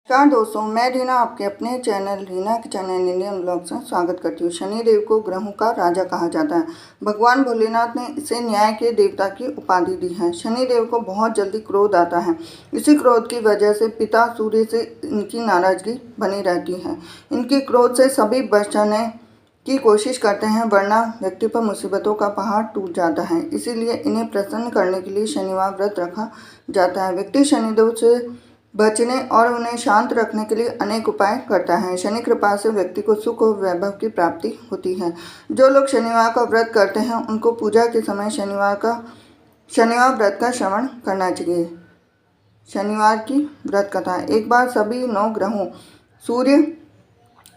नमस्कार दोस्तों, मैं रीना आपके अपने चैनल रीना के चैनल इंडियन ब्लॉग्स में स्वागत करती हूँ। शनिदेव को ग्रहों का राजा कहा जाता है। भगवान भोलेनाथ ने इसे न्याय के देवता की उपाधि दी है। शनिदेव को बहुत जल्दी क्रोध आता है। इसी क्रोध की वजह से पिता सूर्य से इनकी नाराजगी बनी रहती है। इनके क्रोध से सभी बचने की कोशिश करते हैं, वरना व्यक्ति पर मुसीबतों का पहाड़ टूट जाता है। इसीलिए इन्हें प्रसन्न करने के लिए शनिवार व्रत रखा जाता है। व्यक्ति शनिदेव से बचने और उन्हें शांत रखने के लिए अनेक उपाय करता है। शनि कृपा से व्यक्ति को सुख और वैभव की प्राप्ति होती है। जो लोग शनिवार का व्रत करते हैं उनको पूजा के समय शनिवार व्रत का श्रवण करना चाहिए। शनिवार की व्रत कथा। एक बार सभी 9 ग्रहों सूर्य,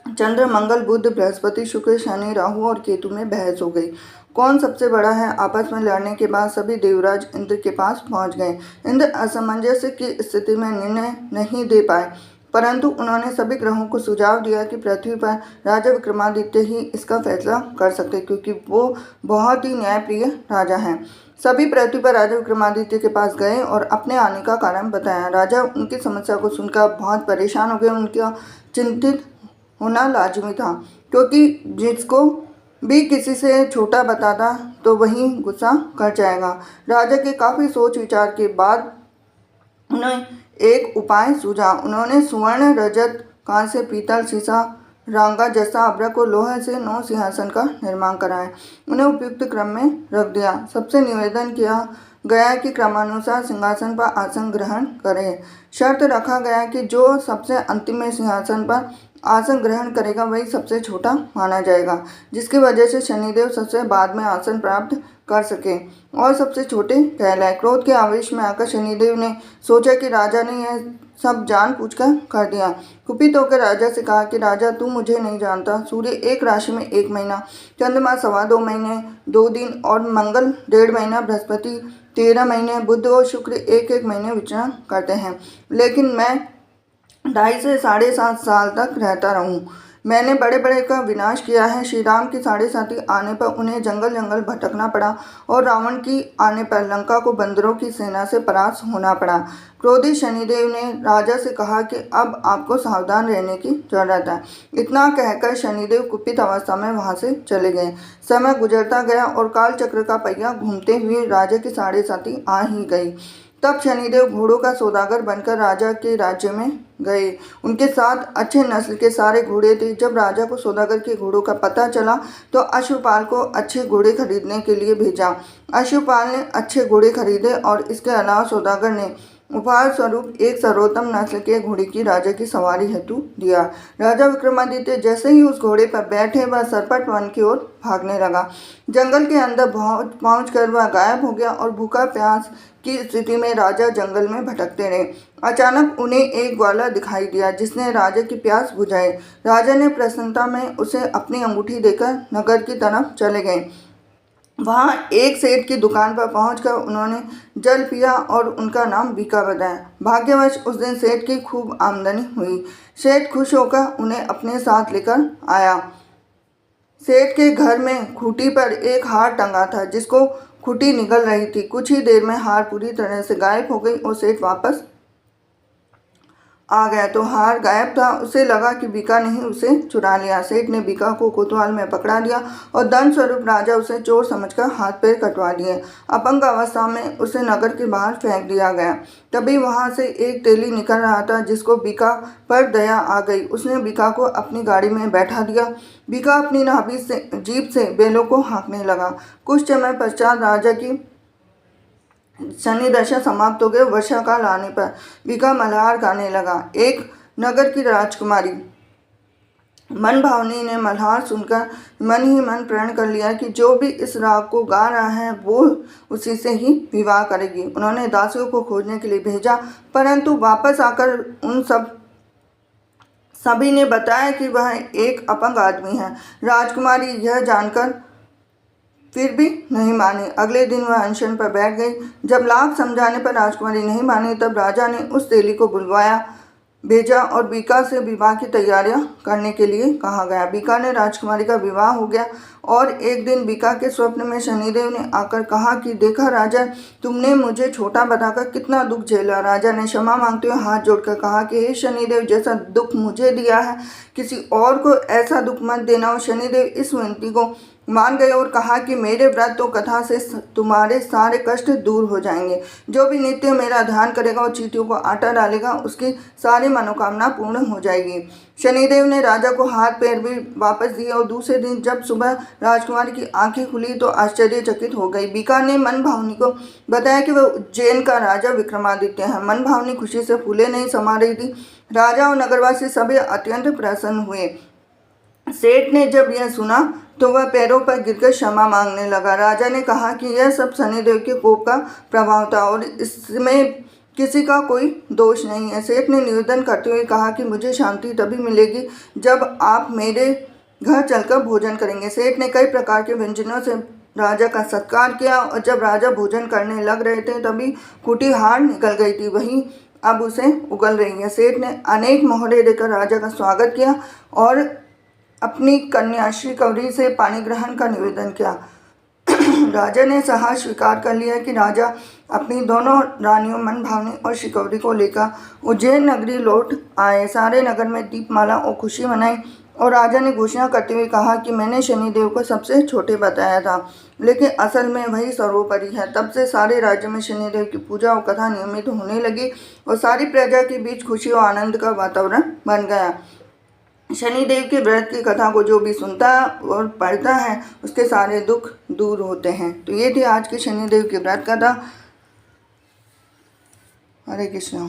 चंद्र, मंगल, बुध, बृहस्पति, शुक्र, शनि, राहु और केतु में बहस हो गई। कौन सबसे बड़ा है। आपस में लड़ने के बाद सभी देवराज इंद्र के पास पहुंच गए। इंद्र असमंजस की स्थिति में निर्णय नहीं दे पाए, परंतु उन्होंने सभी ग्रहों को सुझाव दिया कि पृथ्वी पर राजा विक्रमादित्य ही इसका फैसला कर सकते, क्योंकि वो बहुत ही न्यायप्रिय राजा हैं। सभी पृथ्वी पर राजा विक्रमादित्य के पास गए और अपने आने का कारण बताया। राजा उनकी समस्या को सुनकर बहुत परेशान हो गए। उनका चिंतित होना लाजमी था, क्योंकि जिसको भी किसी से छोटा बताता तो वही गुस्सा कर जाएगा। राजा के काफ़ी सोच विचार के बाद उन्हें एक उपाय सूझा। उन्होंने स्वर्ण, रजत, कांस्य, पीतल, सीसा, रांगा जैसा अभ्रक और लोहे से 9 सिंहासन का निर्माण कराया। उन्हें उपयुक्त क्रम में रख दिया। सबसे निवेदन किया गया कि क्रमानुसार सिंहासन पर आसन ग्रहण करें। शर्त रखा गया कि जो सबसे अंतिम में सिंहासन पर आसन ग्रहण करेगा वही सबसे छोटा माना जाएगा, जिसकी वजह से शनिदेव सबसे बाद में आसन प्राप्त कर सके और सबसे छोटे कहलाए। क्रोध के आवेश में आकर शनिदेव ने सोचा कि राजा ने यह सब जानबूझकर कर दिया। कुपित होकर राजा से कहा कि राजा, तू मुझे नहीं जानता। सूर्य एक राशि में 1 महीना, चंद्रमा 2.25 महीने 2 दिन और मंगल 1.5 महीना, बृहस्पति 13 महीने, बुध और शुक्र 1-1 महीने विचरण करते हैं, लेकिन मैं 2.5 से 7.5 साल तक रहता रहूं। मैंने बड़े बड़े का विनाश किया है। श्री राम की 7.5 आने पर उन्हें जंगल जंगल भटकना पड़ा और रावण की आने पर लंका को बंदरों की सेना से परास्त होना पड़ा। क्रोधित शनिदेव ने राजा से कहा कि अब आपको सावधान रहने की जरूरत है। इतना कहकर शनिदेव कुपित अवस्था में वहां से चले गए। समय गुजरता गया और काल चक्र का पहिया घूमते हुए राजा की 7.5 आ ही गई। तब शनिदेव घोड़ों का सौदागर बनकर राजा के राज्य में गए। उनके साथ अच्छे नस्ल के सारे घोड़े थे। जब राजा को सौदागर के घोड़ों का पता चला तो अश्वपाल को अच्छे घोड़े खरीदने के लिए भेजा। अश्वपाल ने अच्छे घोड़े खरीदे और इसके अलावा सौदागर ने उपहार स्वरूप एक सर्वोत्तम नस्ल के घोड़े की राजा की सवारी हेतु दिया। राजा विक्रमादित्य जैसे ही उस घोड़े पर बैठे वह सरपट वन की ओर भागने लगा। जंगल के अंदर पहुंचकर वह गायब हो गया और भूखा प्यास की स्थिति में राजा जंगल में भटकते रहे। अचानक उन्हें एक ग्वाला दिखाई दिया जिसने राजा की प्यास बुझाई। राजा ने प्रसन्नता में उसे अपनी अंगूठी देकर नगर की तरफ चले गए। वहाँ एक सेठ की दुकान पर पहुंचकर उन्होंने जल पिया और उनका नाम बीका बताया। भाग्यवश उस दिन सेठ की खूब आमदनी हुई। सेठ खुश होकर उन्हें अपने साथ लेकर आया। सेठ के घर में खूंटी पर एक हार टंगा था, जिसको खूंटी निगल रही थी। कुछ ही देर में हार पूरी तरह से गायब हो गई और सेठ वापस आ गया तो हार गायब था। उसे लगा कि बीका ने ही उसे चुरा लिया। सेठ ने बीका को कोतवाल में पकड़ा लिया और दंड स्वरूप राजा उसे चोर समझकर हाथ पैर कटवा दिए। अपंग अवस्था में उसे नगर के बाहर फेंक दिया गया। तभी वहां से एक तेली निकल रहा था, जिसको बीका पर दया आ गई। उसने बीका को अपनी गाड़ी में बैठा दिया। बीका अपनी नाभि से जीभ से बैलों को हाँकने लगा। कुछ समय पश्चात राजा की शनि दशा समाप्त हो गई। वर्षा काल आने पर बीका मल्हार गाने लगा। एक नगर की राजकुमारी मन भावनी ने मल्हार सुनकर मन ही मन प्रण कर लिया कि जो भी इस राग को गा रहा है वो उसी से ही विवाह करेगी। उन्होंने दासियों को खोजने के लिए भेजा, परंतु वापस आकर उन सभी ने बताया कि वह एक अपंग आदमी है। राजकुमारी यह जानकर फिर भी नहीं मानी। अगले दिन वह अनशन पर बैठ गई। जब लाख समझाने पर राजकुमारी नहीं मानी, तब राजा ने उस तेली को बुलवाया। भेजा और बीका से विवाह की तैयारियां करने के लिए कहा गया। बीका ने राजकुमारी का विवाह हो गया और एक दिन बीका के स्वप्न में शनिदेव ने आकर कहा कि देखा राजा, तुमने मुझे छोटा बताकर कितना दुख झेला। राजा ने क्षमा मांगते हुए हाथ जोड़कर कहा कि हे शनिदेव, जैसा दुख मुझे दिया है किसी और को ऐसा दुख मत देना। और शनिदेव इस विनती को मान गए और कहा कि मेरे व्रत और कथा से तुम्हारे सारे कष्ट दूर हो जाएंगे। जो भी नित्य मेरा ध्यान करेगा और चींटियों को आटा डालेगा उसकी सारी मनोकामना पूर्ण हो जाएगी। शनिदेव ने राजा को हाथ पैर भी वापस दिए और दूसरे दिन जब सुबह राजकुमारी की आंखें खुली तो आश्चर्यचकित हो गई। बीका ने मन भावनी को बताया कि वह उज्जैन का राजा विक्रमादित्य है। मन भावनी खुशी से फूले नहीं समा रही थी। राजा और नगरवासी सभी अत्यंत प्रसन्न हुए। सेठ ने जब यह सुना तो वह पैरों पर गिरकर क्षमा मांगने लगा। राजा ने कहा कि यह सब शनिदेव के कोप का प्रभाव था और इसमें किसी का कोई दोष नहीं है। सेठ ने निवेदन करते हुए कहा कि मुझे शांति तभी मिलेगी जब आप मेरे घर चलकर भोजन करेंगे। सेठ ने कई प्रकार के व्यंजनों से राजा का सत्कार किया और जब राजा भोजन करने लग रहे थे तभी कुटी हार निकल गई थी, वही अब उसे उगल रही है। सेठ ने अनेक मोहरे देकर राजा का स्वागत किया और अपनी कन्या शिकवरी से पानी ग्रहण का निवेदन किया। राजा ने सहज स्वीकार कर लिया कि राजा अपनी दोनों रानियों मन भावनी और शिकवरी को लेकर उज्जैन नगरी लौट आए। सारे नगर में दीपमाला और खुशी मनाई और राजा ने घोषणा करते हुए कहा कि मैंने शनिदेव को सबसे छोटे बताया था, लेकिन असल में वही सर्वोपरि है। तब से सारे राज्य में शनिदेव की पूजा और कथा नियमित होने लगी और सारी प्रजा के बीच खुशी और आनंद का वातावरण बन गया। शनिदेव के व्रत की कथा को जो भी सुनता और पढ़ता है उसके सारे दुख दूर होते हैं। तो ये थी आज की शनिदेव की व्रत कथा। हरे कृष्ण।